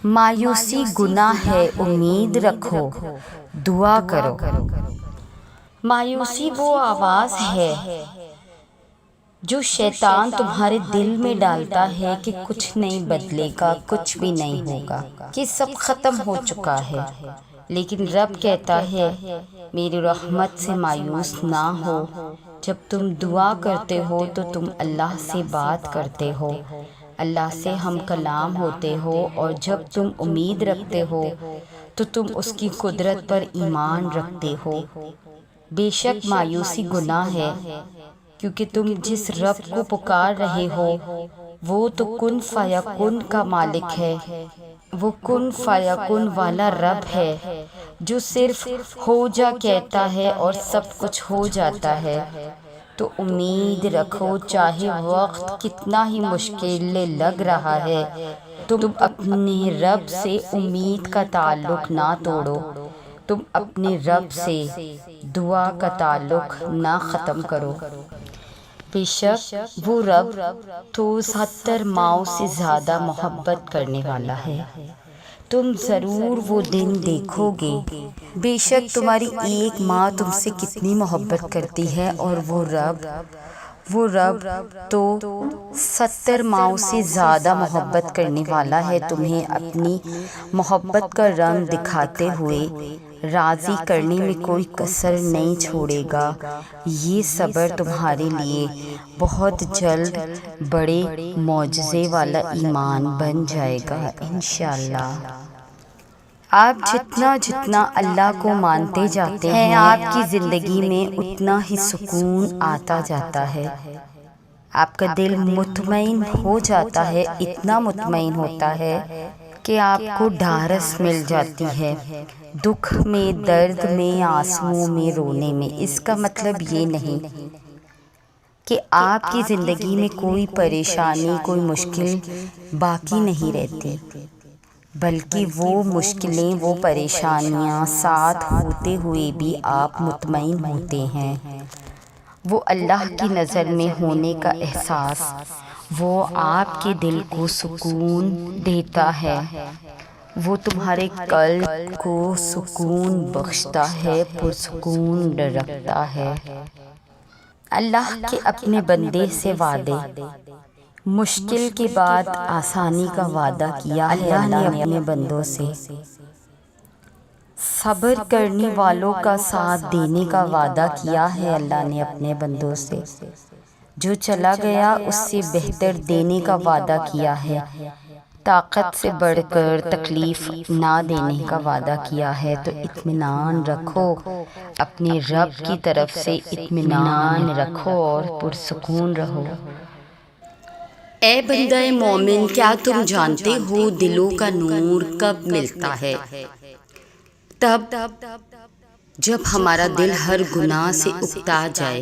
مایوسی گناہ ہے، امید رکھو، دعا کرو۔ مایوسی وہ آواز ہے جو شیطان تمہارے دل میں ڈالتا ہے کہ کچھ نہیں بدلے گا، کچھ بھی نہیں ہوگا، کہ سب ختم ہو چکا ہے۔ لیکن رب کہتا ہے میری رحمت سے مایوس نہ ہو۔ جب تم دعا کرتے ہو تو تم اللہ سے بات کرتے ہو، اللہ سے ہم کلام ہوتے ہو، اور جب تم امید رکھتے ہو تو تم اس کی قدرت پر ایمان رکھتے ہو۔ بے شک مایوسی گناہ ہے، کیونکہ تم جس رب کو پکار رہے ہو وہ تو کن فیکن کا مالک ہے۔ وہ کن فیکن والا رب ہے جو صرف ہو جا کہتا ہے اور سب کچھ ہو جاتا ہے۔ تو امید رکھو، چاہے وقت کتنا ہی مشکل لگ رہا ہے، تم اپنے رب سے امید کا تعلق نہ توڑو، تم اپنے رب سے دعا کا تعلق نہ ختم کرو۔ بے شک وہ رب تو 70 ماؤں سے زیادہ محبت کرنے والا ہے۔ تم ضرور وہ دن دیکھو گے۔ بے شک تمہاری ایک ماں تم سے کتنی محبت کرتی ہے، اور وہ رب تو 70 ماؤں سے زیادہ محبت کرنے والا ہے۔ تمہیں اپنی محبت کا رنگ دکھاتے ہوئے راضی کرنے میں کوئی کسر نہیں چھوڑے گا۔ یہ صبر تمہارے لیے بہت جلد بڑے معجزے والا ایمان بن جائے گا انشاءاللہ۔ آپ جتنا اللہ کو مانتے جاتے ہیں، آپ کی زندگی میں اتنا ہی سکون آتا جاتا ہے۔ آپ کا دل مطمئن ہو جاتا ہے، اتنا مطمئن ہوتا ہے کہ آپ کو ڈھارس مل جاتی ہے۔ دکھ میں، درد میں، آنسوؤں میں، رونے میں۔ اس کا مطلب یہ نہیں کہ آپ کی زندگی میں کوئی پریشانی، کوئی مشکل باقی نہیں رہتی، بلکہ وہ مشکلیں، وہ پریشانیاں ساتھ ہوتے ہوئے بھی آپ مطمئن ہوتے ہیں۔ وہ اللہ کی نظر میں ہونے کا احساس، وہ آپ کے دل کو سکون دیتا ہے، وہ تمہارے قلب کو سکون بخشتا ہے، پرسکون رکھتا ہے۔ اللہ کے اپنے بندے سے وعدے۔ مشکل کے بعد آسانی کا وعدہ کیا ہے اللہ نے اپنے بندوں سے۔ صبر کرنے والوں کا ساتھ دینے کا وعدہ کیا ہے اللہ نے اپنے بندوں سے۔ جو چلا گیا اس سے بہتر دینے کا وعدہ کیا ہے۔ طاقت سے بڑھ کر تکلیف نہ دینے کا وعدہ کیا ہے۔ تو اطمینان رکھو، اپنے رب کی طرف سے اطمینان رکھو اور پرسکون رہو۔ اے بندہ مومن، کیا تم جانتے ہو دلوں کا نور کب ملتا ہے؟ تب جب ہمارا دل ہر گناہ سے اکتا جائے،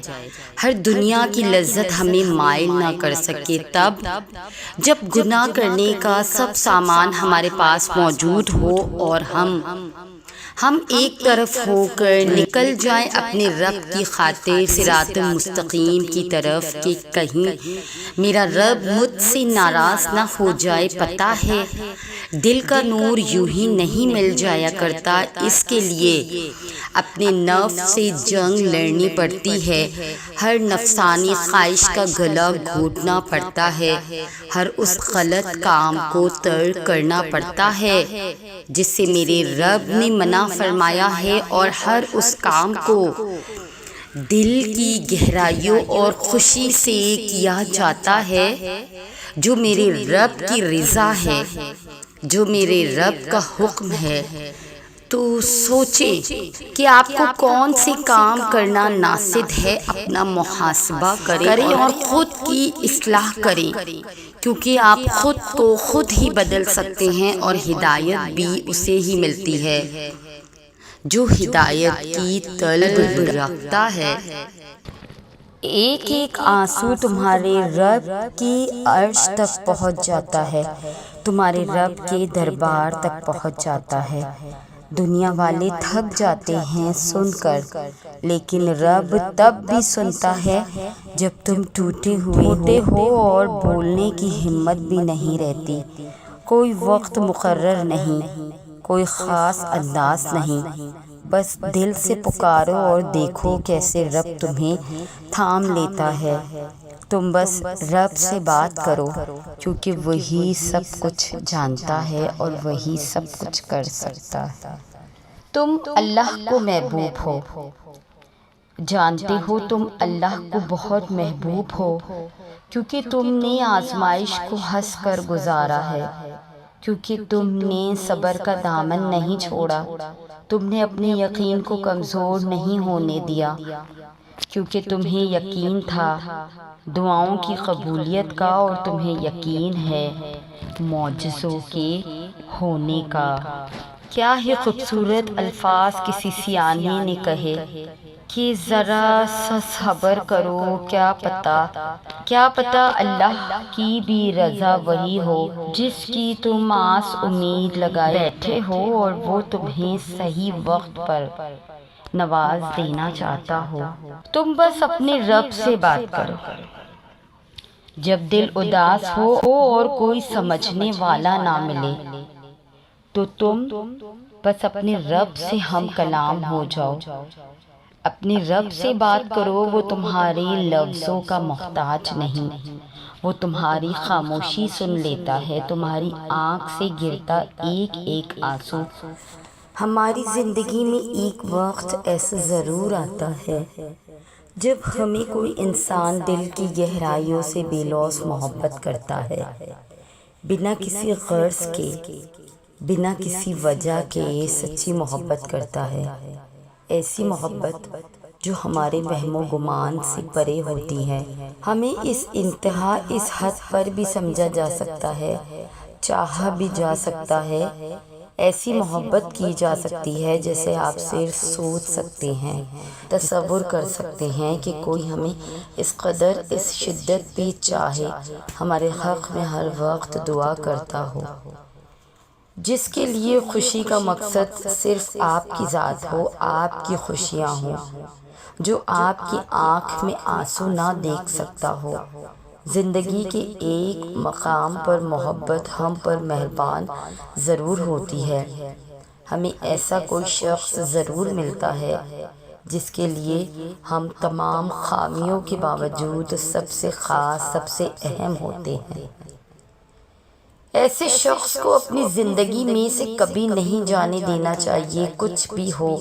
ہر دنیا کی لذت ہمیں مائل نہ کر سکے، تب جب گناہ کرنے کا سب سامان ہمارے پاس موجود ہو اور ہم ایک طرف ہو کر نکل جائیں اپنے رب کی خاطر صراط مستقیم کی طرف، کہ کہیں میرا رب مجھ سے ناراض نہ ہو جائے۔ پتہ ہے دل کا نور یوں ہی نہیں مل جایا کرتا، اس کے لیے اپنے نفس سے جنگ لڑنی پڑتی ہے، ہر نفسانی خواہش کا گلا گھونٹنا پڑتا ہے، ہر اس غلط کام کو ترک کرنا پڑتا ہے جس سے میرے رب نے منع فرمایا ہے، اور ہر اس کام کو دل کی گہرائیوں اور خوشی سے کیا جاتا ہے جو میرے رب کی رضا ہے، جو میرے رب کا حکم ہے۔ تو سوچیں کہ آپ کو کون سے کام کرنا ناصد ہے، اپنا محاسبہ کریں اور خود کی اصلاح کریں، کیونکہ آپ خود کو خود ہی بدل سکتے ہیں، اور ہدایت بھی اسے ہی ملتی ہے جو ہدایت کی طلب رکھتا ہے۔ ایک ایک آنسو تمہارے رب کی عرش تک پہنچ جاتا ہے، تمہارے رب کے دربار تک پہنچ جاتا ہے۔ دنیا والے تھک جاتے ہیں سن کر، لیکن رب تب بھی سنتا ہے جب تم ٹوٹے ہوئے ہو اور بولنے کی ہمت بھی نہیں رہتی۔ کوئی وقت مقرر نہیں، کوئی خاص انداز نہیں، بس دل سے پکارو اور دیکھو کیسے رب تمہیں تھام لیتا ہے۔ تم بس رب سے بات کرو، کیونکہ وہی سب کچھ جانتا ہے اور وہی سب کچھ کر سکتا ہے۔ تم اللہ کو محبوب ہو، جانتے ہو تم اللہ کو بہت محبوب ہو، کیونکہ تم نے آزمائش کو ہنس کر گزارا ہے، کیونکہ تم نے صبر کا دامن نہیں چھوڑا، تم نے اپنے یقین کو کمزور نہیں ہونے دیا، کیونکہ تمہیں یقین تھا دعاؤں کی قبولیت کا، اور تمہیں یقین ہے معجزوں کے ہونے کا۔ کیا ہی خوبصورت الفاظ کسی سیانی نے کہے کہ ذرا سا صبر کرو، کیا پتہ اللہ کی بھی رضا وہی ہو جس کی تم آس امید لگائے بیٹھے ہو، اور وہ تمہیں صحیح وقت پر نواز دینا چاہتا ہو۔ تم بس اپنے رب سے بات کرو۔ جب دل اداس ہو اور کوئی سمجھنے والا نہ ملے تو تم بس اپنے رب سے ہم کلام ہو جاؤ، اپنے رب سے بات کرو۔ وہ تمہارے لفظوں کا محتاج نہیں، وہ تمہاری خاموشی سن لیتا ہے، تمہاری آنکھ سے گرتا ایک ایک آنسو۔ ہماری زندگی میں ایک وقت ایسا ضرور آتا ہے جب ہمیں کوئی انسان دل کی گہرائیوں سے بے لوث محبت کرتا ہے، بنا کسی غرض کے، بنا کسی وجہ کے سچی محبت کرتا ہے۔ ایسی محبت جو ہمارے وہم و گمان سے پرے ہوتی ہے۔ ہمیں اس انتہا، اس حد پر بھی سمجھا جا سکتا ہے، چاہا بھی جا سکتا ہے۔ ایسی محبت کی جا سکتی ہے جیسے آپ صرف سوچ سکتے ہیں، تصور کر سکتے ہیں کہ کوئی ہمیں اس قدر، اس شدت پہ چاہے، ہمارے حق میں ہر وقت دعا کرتا ہو، جس کے لیے خوشی کا مقصد صرف آپ کی ذات ہو، آپ کی خوشیاں ہوں، جو آپ کی آنکھ میں آنسو نہ دیکھ سکتا ہو۔ زندگی کے ایک مقام پر محبت ہم پر مہربان ضرور ہوتی ہے۔ ہمیں ایسا کوئی شخص ضرور ملتا ہے جس کے لیے ہم تمام خامیوں کے باوجود سب سے خاص، سب سے اہم ہوتے ہیں۔ ایسے شخص کو اپنی زندگی میں سے کبھی نہیں جانے دینا چاہیے، کچھ بھی ہو،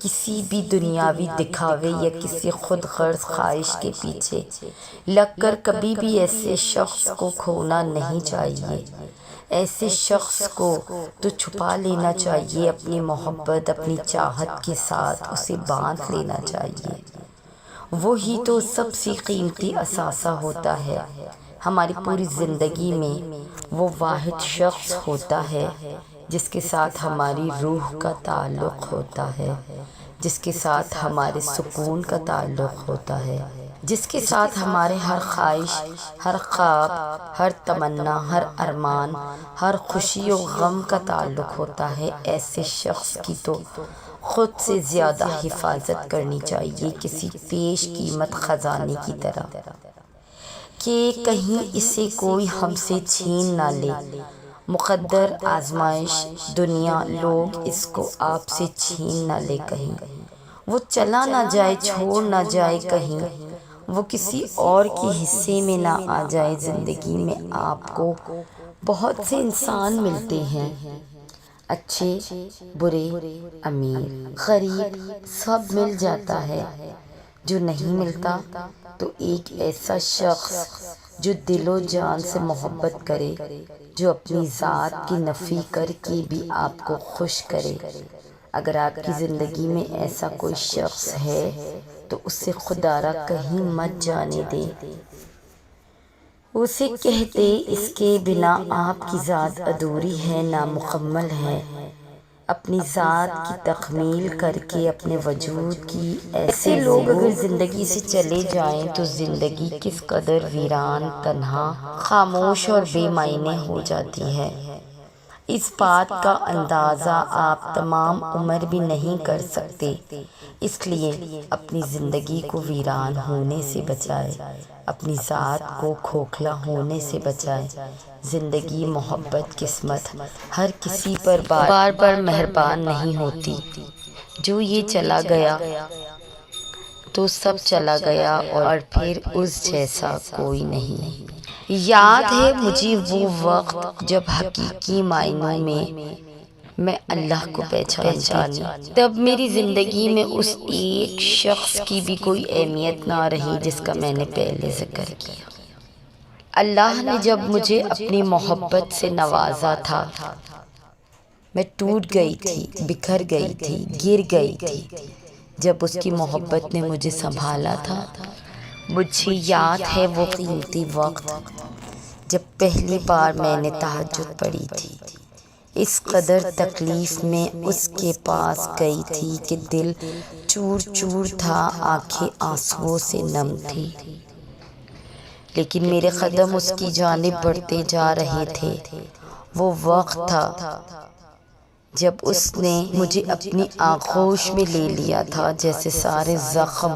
کسی بھی دنیاوی دکھاوے یا کسی خود غرض خواہش کے پیچھے لگ کر کبھی بھی ایسے شخص کو کھونا نہیں چاہیے۔ ایسے شخص کو تو چھپا لینا چاہیے، اپنی محبت، اپنی چاہت کے ساتھ اسے باندھ لینا چاہیے۔ وہی تو سب سے قیمتی اثاثہ ہوتا ہے۔ ہماری پوری زندگی میں وہ واحد شخص ہوتا ہے جس کے ساتھ ہماری روح کا تعلق ہوتا ہے، جس کے ساتھ ہمارے سکون کا تعلق ہوتا ہے، جس کے ساتھ ہمارے ہر خواہش، ہر خواب، ہر تمنا، ہر ارمان، ہر خوشی و غم کا تعلق ہوتا ہے۔ ایسے شخص کی تو خود سے زیادہ حفاظت کرنی چاہیے، کسی پیش قیمت خزانے کی طرح، کہ کہیں اسے کوئی ہم سے چھین نہ لے۔ مقدر آزمائش، دنیا، لوگ اس کو آپ سے چھین نہ لے، کہیں وہ چلا نہ جائے، چھوڑ نہ جائے، کہیں وہ کسی اور کے حصے میں نہ آ جائے۔ زندگی میں آپ کو بہت سے انسان ملتے ہیں، اچھے، برے، امیر، غریب، سب مل جاتا ہے۔ جو نہیں ملتا تو ایک ایسا شخص جو دل و جان سے محبت کرے، جو اپنی ذات کی نفی کر کے بھی آپ کو خوش کرے۔ اگر آپ کی زندگی میں ایسا کوئی شخص ہے تو اسے خدا را کہیں مت جانے دیں۔ اسے کہتے اس کے بنا آپ کی ذات ادھوری ہے، نامکمل ہے۔ اپنی ذات کی تکمیل کر کے اپنے وجود کی ایسے لوگ اگر زندگی سے چلے جائیں تو زندگی کس قدر ویران، تنہا، خاموش اور بے معنی ہو جاتی ہے۔ اس بات کا اندازہ آپ تمام عمر بھی نہیں کر سکتے، اس لیے اپنی زندگی کو ویران ہونے سے بچائے، اپنی ذات کو کھوکھلا ہونے سے بچائے۔ زندگی، محبت، قسمت ہر کسی پر بار بار مہربان نہیں ہوتی۔ جو یہ چلا گیا تو سب چلا گیا اور پھر اس جیسا کوئی نہیں۔ یاد ہے مجھے وہ وقت جب حقیقی معنوں میں اللہ کو پہچانی، تب میری زندگی میں اس ایک شخص کی بھی کوئی اہمیت نہ رہی جس کا میں نے پہلے ذکر کیا۔ اللہ نے جب مجھے اپنی محبت سے نوازا تھا، میں ٹوٹ گئی تھی، بکھر گئی تھی، گر گئی تھی۔ جب اس کی محبت نے مجھے سنبھالا تھا، مجھے یاد ہے وہ قیمتی وقت جب پہلی بار میں نے تہجد پڑھی تھی۔ اس قدر تکلیف میں اس کے پاس گئی تھی کہ دل چور چور تھا، آنکھیں آنسوؤں سے نم تھی، لیکن میرے قدم اس کی جانب بڑھتے جا رہے تھے۔ وہ وقت تھا جب اس نے مجھے اپنی آغوش میں لے لیا تھا، جیسے سارے زخم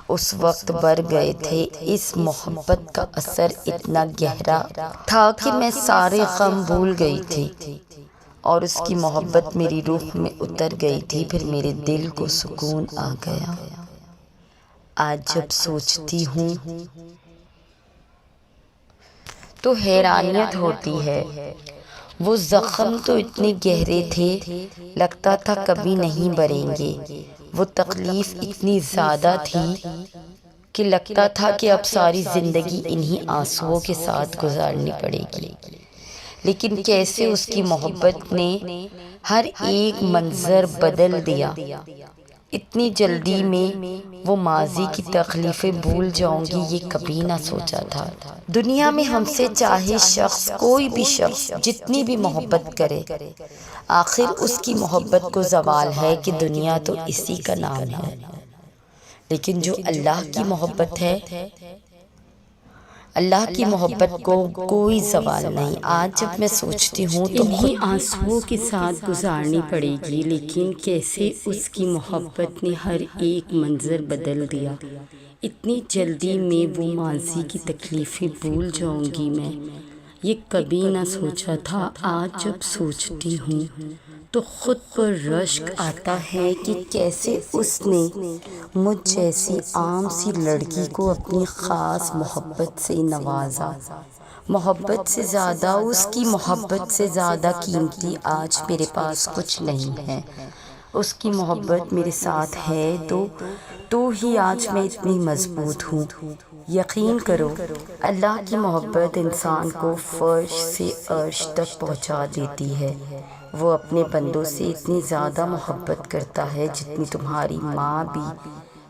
اس وقت بھر گئے تھے۔ اس محبت کا اثر اتنا گہرا تھا کہ میں سارے غم بھول گئی تھی اور اس کی محبت میری روح میں اتر گئی تھی۔ پھر میرے دل کو سکون آ گیا۔ آج جب سوچتی ہوں تو حیرانیت ہوتی ہے، وہ زخم تو اتنے گہرے تھے، لگتا تھا کبھی نہیں بھریں گے۔ وہ تکلیف اتنی زیادہ تھی کہ لگتا تھا کہ اب ساری زندگی انہی آنسوؤں کے ساتھ گزارنی پڑے گی۔ لیکن کیسے اس کی محبت نے ہر ایک منظر بدل دیا۔ اتنی جلدی میں وہ ماضی کی تکلیفیں بھول جاؤں گی، یہ کبھی نہ سوچا تھا۔ دنیا میں ہم سے چاہے شخص، کوئی بھی شخص جتنی بھی محبت کرے، آخر اس کی محبت کو زوال ہے کہ دنیا تو اسی کا نام ہے۔ لیکن جو اللہ کی محبت ہے، اللہ کی محبت کو کوئی زوال نہیں۔ آج جب میں سوچتی ہوں تو انہی آنسوؤں کے ساتھ گزارنی پڑے گی، لیکن کیسے اس کی محبت نے ہر ایک منظر بدل دیا۔ اتنی جلدی میں وہ ماضی کی تکلیفیں بھول جاؤں گی میں، یہ کبھی نہ سوچا تھا۔ آج جب سوچتی ہوں تو خود پر رشک آتا ہے کہ کیسے اس نے مجھ جیسی عام سی لڑکی کو اپنی خاص محبت سے نوازا۔ محبت سے زیادہ، اس کی محبت سے زیادہ قیمتی آج میرے پاس کچھ نہیں ہے۔ اس کی محبت میرے ساتھ ہے تو ہی آج میں اتنی مضبوط ہوں۔ یقین کرو، اللہ کی محبت انسان کو فرش سے عرش تک پہنچا دیتی ہے۔ وہ اپنے بندوں سے اتنی زیادہ محبت کرتا ہے جتنی تمہاری ماں بھی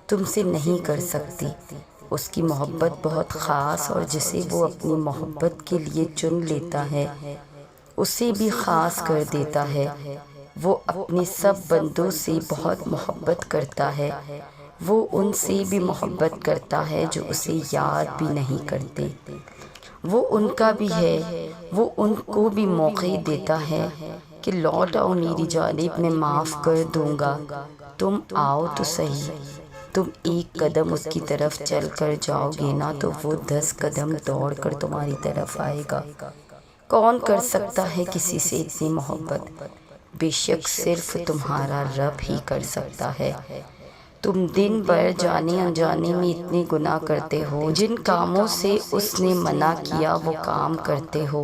تم سے نہیں کر سکتی۔ اس کی محبت بہت خاص، اور جسے وہ اپنی محبت کے لیے چن لیتا ہے اسے بھی خاص کر دیتا ہے۔ وہ اپنے سب بندوں سے بہت محبت کرتا ہے۔ وہ ان سے بھی محبت کرتا ہے جو اسے یاد بھی نہیں کرتے۔ وہ ان کا بھی ہے، وہ ان کو بھی موقع دیتا ہے کہ لوٹ آؤ میری جانب، میں معاف کر دوں گا، تم آؤ تو صحیح۔ تم ایک قدم اس کی طرف چل کر جاؤ گے نا تو وہ 10 قدم دوڑ کر تمہاری طرف آئے گا۔ کون کر سکتا ہے کسی سے اتنی محبت؟ بے شک صرف تمہارا رب ہی کر سکتا ہے۔ تم دن بھر جانے انجانے میں اتنے گناہ کرتے ہو، جن کاموں سے اس نے منع کیا وہ کام کرتے ہو،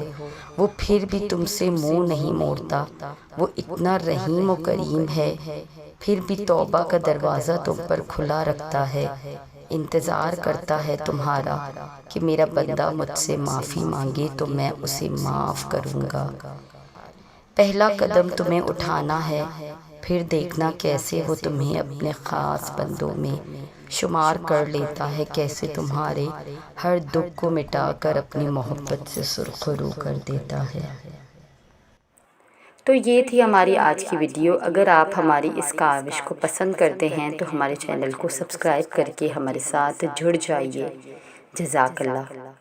وہ پھر بھی تم سے منہ نہیں موڑتا۔ وہ اتنا رحیم و کریم ہے، پھر بھی توبہ کا دروازہ تم پر کھلا رکھتا ہے، انتظار کرتا ہے تمہارا کہ میرا بندہ مجھ سے معافی مانگے تو میں اسے معاف کروں گا۔ پہلا قدم تمہیں اٹھانا ہے، پھر دیکھنا کیسے وہ تمہیں اپنے خاص بندوں میں شمار کر لیتا ہے، کیسے تمہارے ہر دکھ کو مٹا کر اپنی محبت سے سرخرو کر دیتا ہے۔ تو یہ تھی ہماری آج کی ویڈیو۔ اگر آپ ہماری اس کاوش کو پسند کرتے ہیں تو ہمارے چینل کو سبسکرائب کر کے ہمارے ساتھ جڑ جائیے۔ جزاک اللہ۔